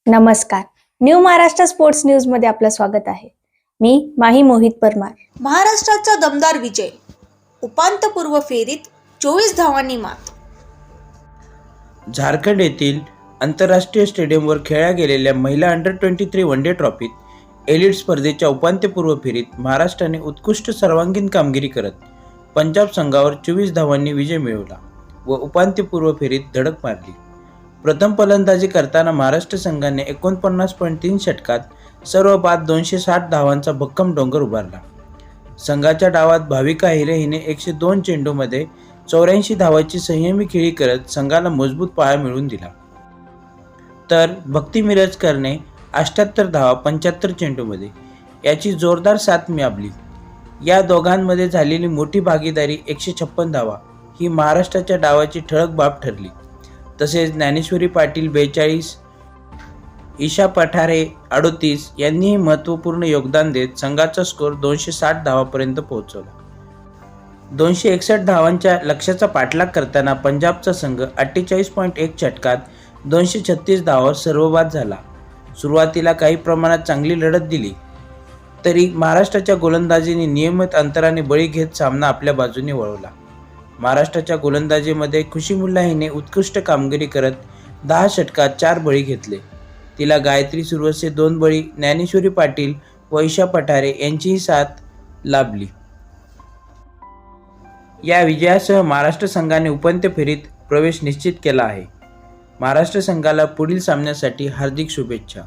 नमस्कार. New Maharashtra sports news मध्ये आपलं स्वागत आहे. मी माही मोहित परमार. महाराष्ट्राचा दमदार विजय, उपांत्यपूर्व फेरीत 24 धावांनी मात. झारखंड येथील आंतरराष्ट्रीय स्टेडियमवर खेळल्या गेलेल्या महिला अंडर-23 वनडे ट्रॉफीत एलिट स्पर्धेच्या उपांत्यपूर्व फेरीत महाराष्ट्राने उत्कृष्ट सर्वांगीण कामगिरी करत पंजाब संघावर 24 धावांनी विजय मिळवला व उपांत्यपूर्व फेरीत धडक मारली. प्रथम फलंदाजी करताना महाराष्ट्र संघाने 49.3 षटकात सर्व बाद 260 धावांचा भक्कम डोंगर उभारला. संघाच्या डावात भाविका हिरे हिने 102 चेंडूमध्ये 84 धावांची संयमी खेळी करत संघाला मजबूत पाया मिळवून दिला. तर भक्ती मिरजकरने 78 धावा 75 चेंडूमध्ये याची जोरदार साथ मिळवली. या दोघांमध्ये झालेली मोठी भागीदारी 156 धावा ही महाराष्ट्राच्या डावाची ठळक बाब ठरली. तसेच ज्ञानेश्वरी पाटील 42, ईशा पठारे 38 यांनीही महत्त्वपूर्ण योगदान देत संघाचा स्कोअर 260 धावांपर्यंत पोहोचवला. 261 धावांच्या लक्ष्याचा पाठलाग करताना पंजाबचा संघ 48.1 षटकात 236 धावांवर सर्वबाद झाला. सुरुवातीला काही प्रमाणात चांगली लढत दिली तरी महाराष्ट्राच्या गोलंदाजीने नियमित अंतराने बळी घेत सामना आपल्या बाजूने वळवला. महाराष्ट्राच्या गोलंदाजीमध्ये खुशीमुल्ला हिने उत्कृष्ट कामगिरी करत 10 षटकात 4 बळी घेतले. तिला गायत्री सुरवसे 2 बळी, ज्ञानेश्वरी पाटील व ईशा पठारे यांचीही साथ लाभली. या विजयासह महाराष्ट्र संघाने उपांत्य फेरीत प्रवेश निश्चित केला आहे. महाराष्ट्र संघाला पुढील सामन्यासाठी हार्दिक शुभेच्छा.